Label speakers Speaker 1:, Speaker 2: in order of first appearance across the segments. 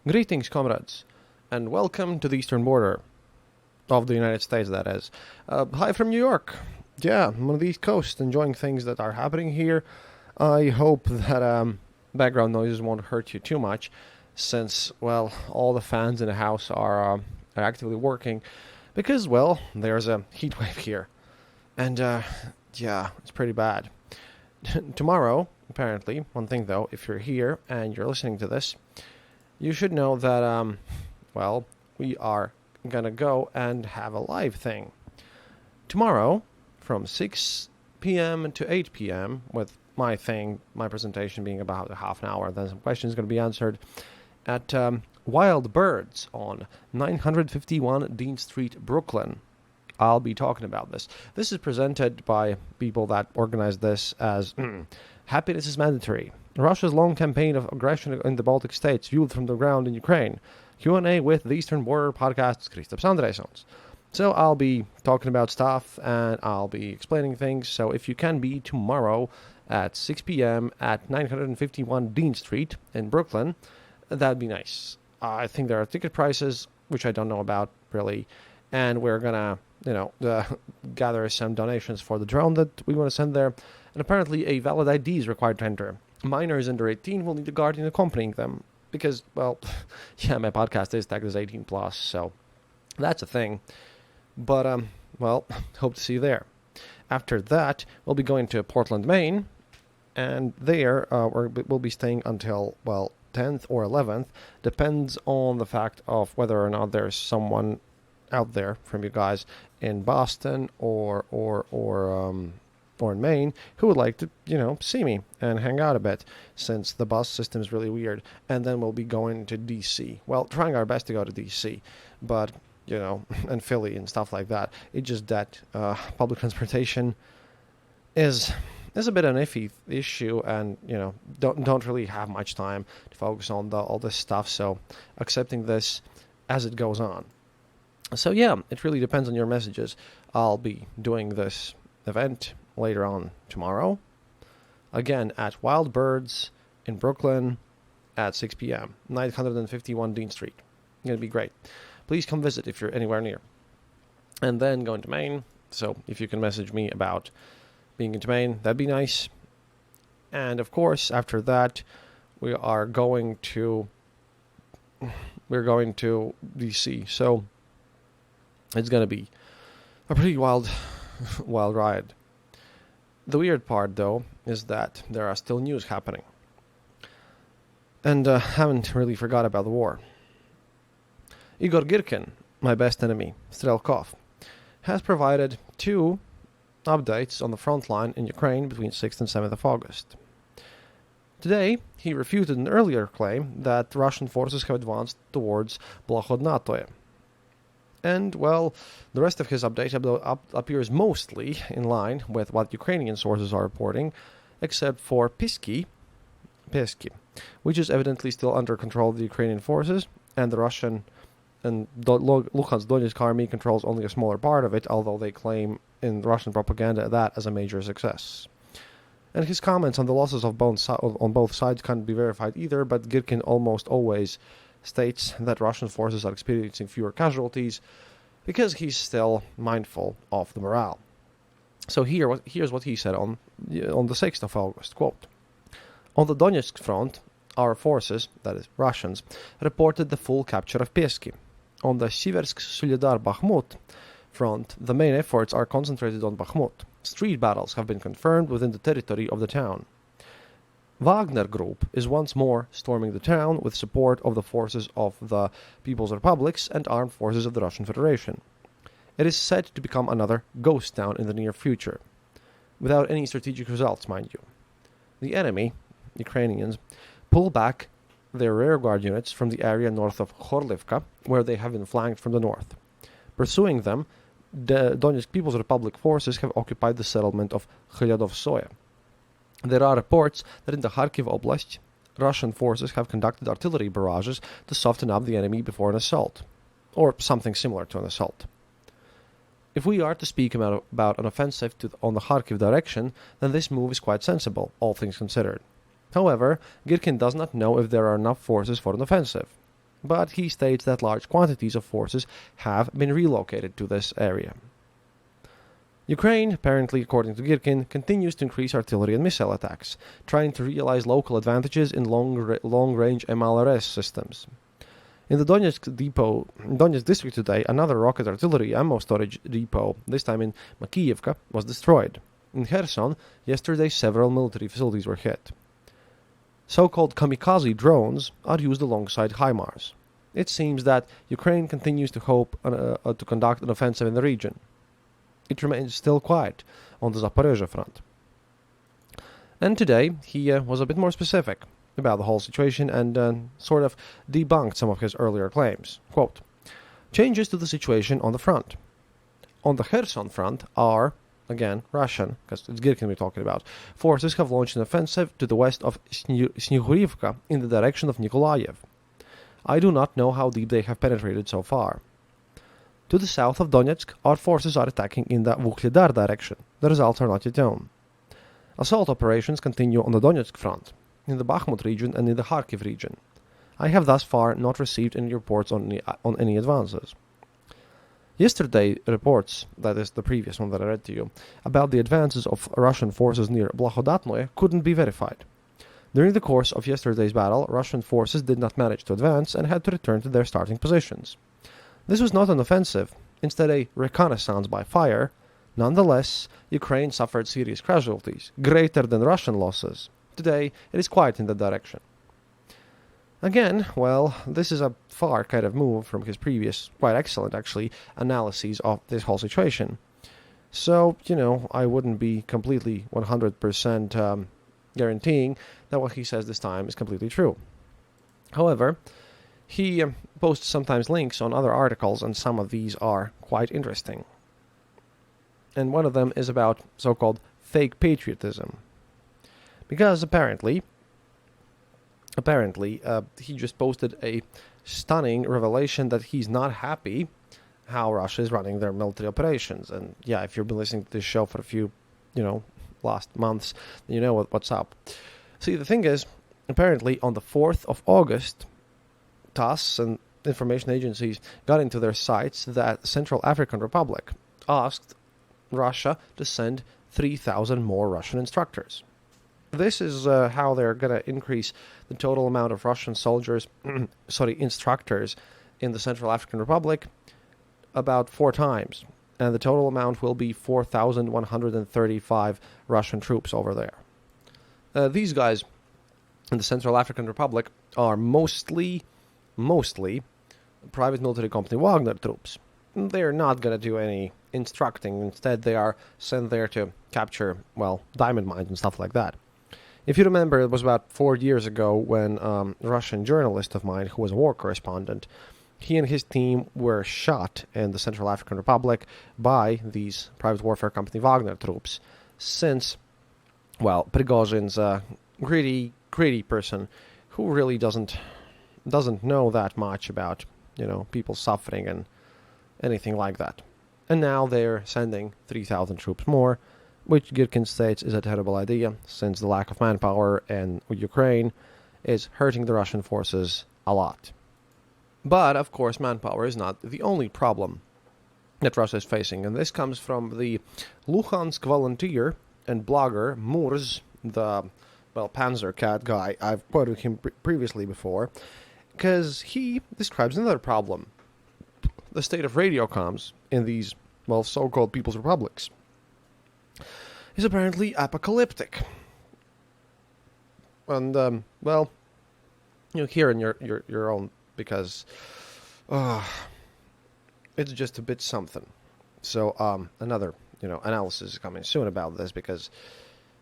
Speaker 1: Greetings, comrades, and welcome to the eastern border of the United States, that is. Hi from New York. Yeah, I'm on the East Coast, enjoying things that are happening here. I hope that background noises won't hurt you too much, since, well, all the fans in the house are actively working, because, well, there's a heat wave here. And, yeah, it's pretty bad. Tomorrow, apparently, one thing though, if you're here and you're listening to this, you should know that, well, we are gonna go and have a live thing. Tomorrow, from 6 p.m. to 8 p.m., with my presentation being about a half an hour, then some questions going to be answered at Wild Birds on 951 Dean Street, Brooklyn. I'll be talking about this. This is presented by people that organized this as Happiness is Mandatory. Russia's long campaign of aggression in the Baltic states viewed from the ground in Ukraine. Q&A with the Eastern Border Podcast's Kristaps Andrēsons. So I'll be talking about stuff and I'll be explaining things. So if you can be tomorrow at 6 p.m. at 951 Dean Street in Brooklyn, that'd be nice. I think there are ticket prices, which I don't know about really, and we're gonna gather some donations for the drone that we want to send there. And apparently a valid ID is required to enter. Minors under 18 will need a guardian accompanying them. Because, well, yeah, my podcast is tagged as 18 plus, so that's a thing. But, well, hope to see you there. After that, we'll be going to Portland, Maine. And there, we'll be staying until, well, 10th or 11th. Depends on the fact of whether or not there's someone out there from you guys in Boston or in Maine who would like to, see me and hang out a bit, since the bus system is really weird. And then we'll be going to D.C. Well, trying our best to go to D.C., but, and Philly and stuff like that. It's just that public transportation is a bit an iffy issue, and, don't really have much time to focus on all this stuff, so accepting this as it goes on. So yeah, it really depends on your messages. I'll be doing this event later on tomorrow, again at Wild Birds in Brooklyn at 6 p.m. 951 Dean Street. It's going to be great. Please come visit if you're anywhere near. And then going to Maine, so if you can message me about being into Maine, that'd be nice. And of course, after that, we're going to DC. So it's going to be a pretty wild ride. The weird part, though, is that there are still news happening. And haven't really forgot about the war. Igor Girkin, my best enemy, Strelkov, has provided 2 updates on the front line in Ukraine between 6th and 7th of August. Today, he refuted an earlier claim that Russian forces have advanced towards Blahodnatoye. And, well, the rest of his update appears mostly in line with what Ukrainian sources are reporting, except for Pisky, which is evidently still under control of the Ukrainian forces, and the Russian and Luhansk Donetsk army controls only a smaller part of it, although they claim in Russian propaganda that as a major success. And his comments on the losses on both sides can't be verified either, but Girkin almost always states that Russian forces are experiencing fewer casualties because he's still mindful of the morale. So here's what he said on the 6th of August, quote, "On the Donetsk front, our forces, that is Russians, reported the full capture of Pesky. On the Siversk-Solidar-Bakhmut front, the main efforts are concentrated on Bakhmut. Street battles have been confirmed within the territory of the town. Wagner Group is once more storming the town with support of the forces of the People's Republics and armed forces of the Russian Federation. It is said to become another ghost town in the near future, without any strategic results, mind you. The enemy, Ukrainians, pull back their rearguard units from the area north of Khorlivka, where they have been flanked from the north. Pursuing them, the Donetsk People's Republic forces have occupied the settlement of Khlyadovsoye. There are reports that in the Kharkiv Oblast, Russian forces have conducted artillery barrages to soften up the enemy before an assault, or something similar to an assault. If we are to speak about an offensive on the Kharkiv direction, then this move is quite sensible, all things considered. However, Girkin does not know if there are enough forces for an offensive. but he states that large quantities of forces have been relocated to this area. Ukraine, apparently according to Girkin, continues to increase artillery and missile attacks, trying to realize local advantages in long-range MLRS systems. In the Donetsk district today, another rocket artillery ammo storage depot, this time in Makiyevka, was destroyed. In Kherson, yesterday several military facilities were hit. So-called kamikaze drones are used alongside HIMARS. It seems that Ukraine continues to hope to conduct an offensive in the region. It remains still quiet on the Zaporizhzhia front. And today, he was a bit more specific about the whole situation and sort of debunked some of his earlier claims. Quote, changes to the situation on the front. On the Kherson front are, again, Russian, because it's Girkin we're talking about, forces have launched an offensive to the west of Snihurivka in the direction of Nikolaev. I do not know how deep they have penetrated so far. To the south of Donetsk, our forces are attacking in the Vuhledar direction. The results are not yet known. Assault operations continue on the Donetsk front, in the Bakhmut region and in the Kharkiv region. I have thus far not received any reports on any advances. Yesterday, reports, that is the previous one that I read to you, about the advances of Russian forces near Blahodatnoye couldn't be verified. During the course of yesterday's battle, Russian forces did not manage to advance and had to return to their starting positions. This was not an offensive, instead a reconnaissance by fire. Nonetheless, Ukraine suffered serious casualties, greater than Russian losses. Today, it is quiet in that direction. Again, well, this is a far kind of move from his previous, quite excellent actually, analyses of this whole situation. So, I wouldn't be completely 100% guaranteeing that what he says this time is completely true. However, he posts sometimes links on other articles, and some of these are quite interesting. And one of them is about so-called fake patriotism. Because apparently, he just posted a stunning revelation that he's not happy how Russia is running their military operations. And yeah, if you've been listening to this show for a few, last months, you know what's up. See, the thing is, apparently on the 4th of August, TASS and information agencies got into their sites that Central African Republic asked Russia to send 3,000 more Russian instructors. This is how they're going to increase the total amount of Russian soldiers, instructors in the Central African Republic about 4 times. And the total amount will be 4,135 Russian troops over there. These guys in the Central African Republic are mostly private military company Wagner troops. They're not going to do any instructing. Instead, they are sent there to capture, diamond mines and stuff like that. If you remember, it was about 4 years ago when a Russian journalist of mine, who was a war correspondent, he and his team were shot in the Central African Republic by these private warfare company Wagner troops, since, Prigozhin's a greedy person who really doesn't know that much about, people suffering and anything like that. And now they're sending 3,000 troops more, which Girkin states is a terrible idea, since the lack of manpower in Ukraine is hurting the Russian forces a lot. But, of course, manpower is not the only problem that Russia is facing, and this comes from the Luhansk volunteer and blogger Murs, the, Panzer Cat guy. I've quoted him previously before, because he describes another problem. The state of radio comms in these, so-called People's Republics is apparently apocalyptic. And, hear in your own, because it's just a bit something. So, another, analysis is coming soon about this, because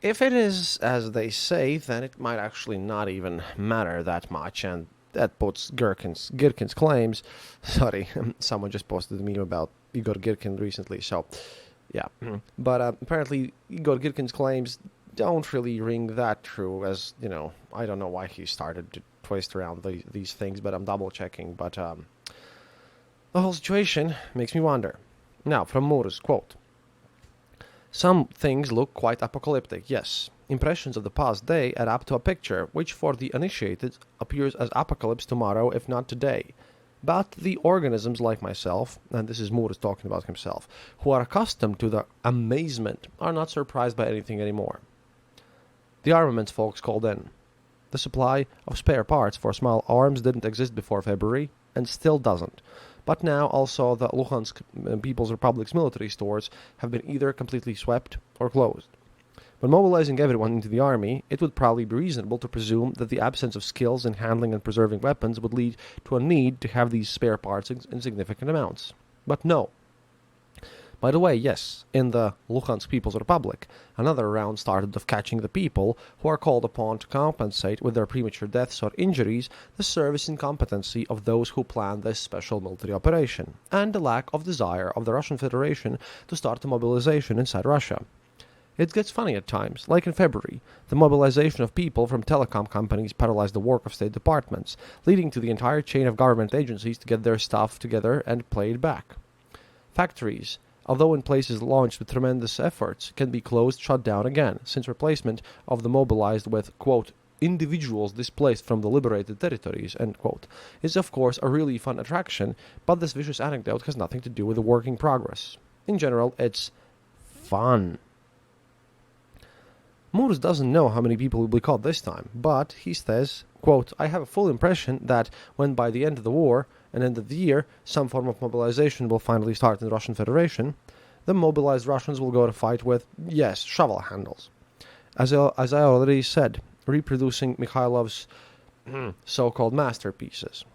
Speaker 1: if it is as they say, then it might actually not even matter that much, and that puts Girkin's claims. Sorry, someone just posted a meme about Igor Girkin recently, so yeah. But apparently Igor Girkin's claims don't really ring that true, as, I don't know why he started to twist around these things, but I'm double checking. But the whole situation makes me wonder. Now, from Murs, quote, Some things look quite apocalyptic, yes. Impressions of the past day add up to a picture which for the uninitiated appears as apocalypse tomorrow if not today. But the organisms like myself, and this is Moore talking about himself, who are accustomed to the amazement, are not surprised by anything anymore. The armaments folks called in. The supply of spare parts for small arms didn't exist before February, and still doesn't. But now also the Luhansk People's Republic's military stores have been either completely swept or closed. When mobilizing everyone into the army, it would probably be reasonable to presume that the absence of skills in handling and preserving weapons would lead to a need to have these spare parts in significant amounts. But no. By the way, yes, in the Luhansk People's Republic, another round started of catching the people who are called upon to compensate with their premature deaths or injuries the service incompetency of those who planned this special military operation, and the lack of desire of the Russian Federation to start the mobilization inside Russia. It gets funny at times, like in February. The mobilization of people from telecom companies paralyzed the work of state departments, leading to the entire chain of government agencies to get their stuff together and play it back. Factories, although in places launched with tremendous efforts, can be closed, shut down again, since replacement of the mobilized with, quote, individuals displaced from the liberated territories, end quote, is of course a really fun attraction, but this vicious anecdote has nothing to do with the work in progress. In general, it's fun. Moores doesn't know how many people will be caught this time, but he says, quote, I have a full impression that when by the end of the war and end of the year some form of mobilization will finally start in the Russian Federation, the mobilized Russians will go to fight with, yes, shovel handles. As I already said, reproducing Mikhailov's so-called masterpieces.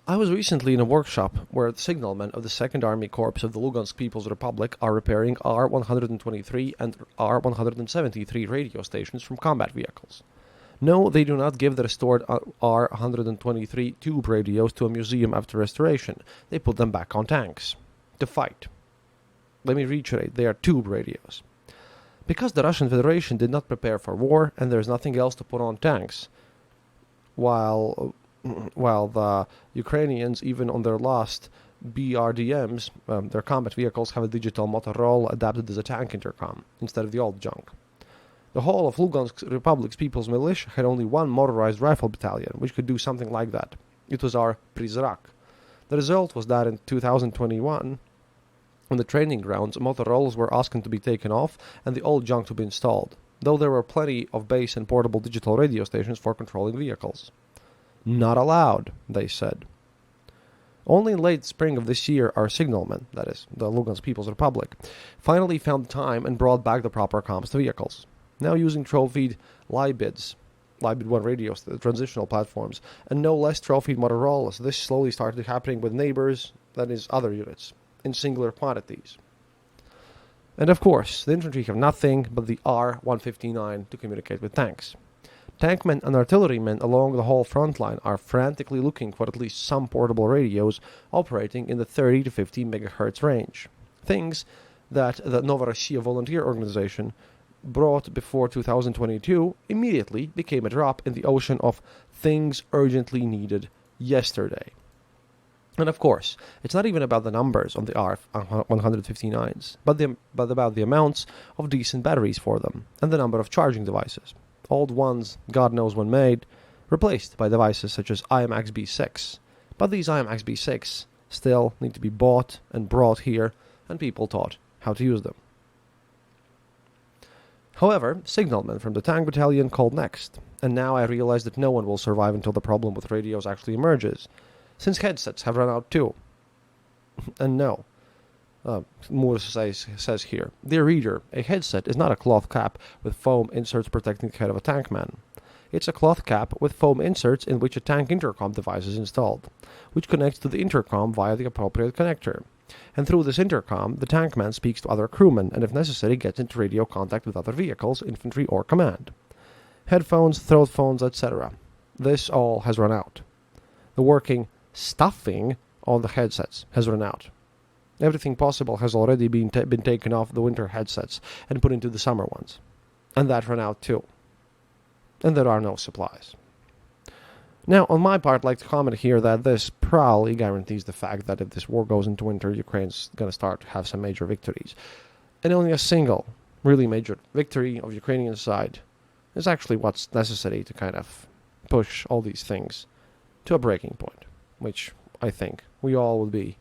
Speaker 1: I was recently in a workshop where the signalmen of the 2nd Army Corps of the Lugansk People's Republic are repairing R-123 and R-173 radio stations from combat vehicles. No, they do not give the restored R-123 tube radios to a museum after restoration. They put them back on tanks. To fight. Let me reiterate, they are tube radios. Because the Russian Federation did not prepare for war and there is nothing else to put on tanks, while the Ukrainians, even on their last BRDMs, their combat vehicles have a digital Motorola adapted as a tank intercom, instead of the old junk. The whole of Lugansk Republic's People's Militia had only one motorized rifle battalion, which could do something like that. It was our Prizrak. The result was that in 2021, on the training grounds, Motorolas were asking to be taken off and the old junk to be installed, though there were plenty of base and portable digital radio stations for controlling vehicles. Not allowed, they said. Only in late spring of this year, our signalmen, that is, the Lugansk People's Republic, finally found time and brought back the proper comms to vehicles. Now using trophied Libid 1 radios, the transitional platforms, and no less trophied Motorola's, this slowly started happening with neighbors, that is, other units, in singular quantities. And of course, the infantry have nothing but the R-159 to communicate with tanks. Tankmen and artillerymen along the whole front line are frantically looking for at least some portable radios operating in the 30 to 50 megahertz range. Things that the Novorossiya volunteer organization brought before 2022 immediately became a drop in the ocean of things urgently needed yesterday. And of course, it's not even about the numbers on the R-159s, but about the amounts of decent batteries for them and the number of charging devices. Old ones, God knows when made, replaced by devices such as IMAX B6. But these IMAX B6 still need to be bought and brought here, and people taught how to use them. However, signalmen from the tank battalion called next, and now I realize that no one will survive until the problem with radios actually emerges, since headsets have run out too. And no. Moore says here, dear reader, a headset is not a cloth cap with foam inserts protecting the head of a tankman. It's a cloth cap with foam inserts in which a tank intercom device is installed, which connects to the intercom via the appropriate connector. And through this intercom, the tankman speaks to other crewmen and if necessary gets into radio contact with other vehicles, infantry or command. Headphones, throat phones, etc. This all has run out. The working stuffing on the headsets has run out. Everything possible has already been taken off the winter headsets and put into the summer ones. And that ran out too. And there are no supplies. Now, on my part, I'd like to comment here that this probably guarantees the fact that if this war goes into winter, Ukraine's going to start to have some major victories. And only a single, really major victory of Ukrainian side is actually what's necessary to kind of push all these things to a breaking point, which I think we all would be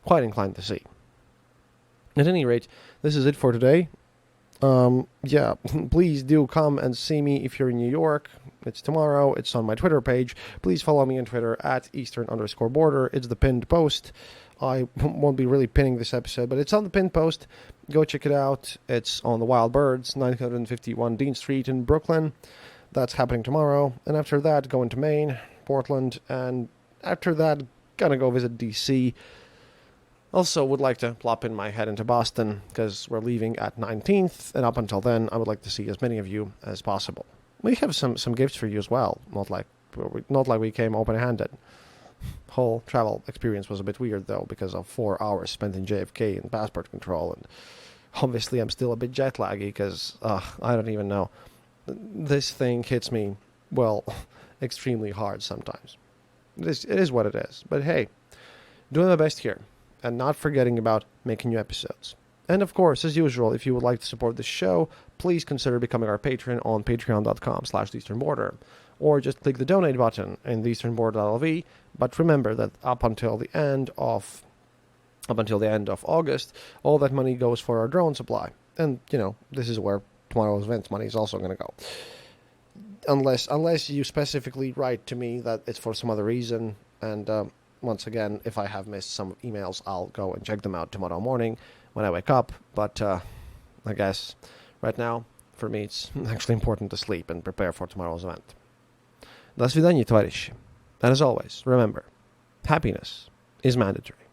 Speaker 1: quite inclined to see. At any rate, this is it for today. Yeah, please do come and see me if you're in New York. It's tomorrow. It's on my Twitter page. Please follow me on Twitter at Eastern_border. It's the pinned post. I won't be really pinning this episode, but it's on the pinned post. Go check it out. It's on the Wild Birds, 951 Dean Street in Brooklyn. That's happening tomorrow. And after that, going to Maine, Portland, and after that, gonna go visit DC. Also, would like to plop in my head into Boston, because we're leaving at 19th, and up until then, I would like to see as many of you as possible. We have some gifts for you as well, not like we came open-handed. Whole travel experience was a bit weird, though, because of 4 hours spent in JFK and passport control, and obviously I'm still a bit jet-laggy, because, I don't even know. This thing hits me, well, extremely hard sometimes. It is what it is, but hey, doing my best here. And not forgetting about making new episodes. And of course, as usual, if you would like to support this show, please consider becoming our patron on patreon.com/theeasternborder, or just click the donate button in theeasternborder.lv. But remember that up until the end of August, all that money goes for our drone supply. And, this is where tomorrow's events money is also going to go. Unless you specifically write to me that it's for some other reason, and once again, if I have missed some emails, I'll go and check them out tomorrow morning when I wake up. But I guess right now, for me, it's actually important to sleep and prepare for tomorrow's event. До свидания, товарищи. And as always, remember, happiness is mandatory.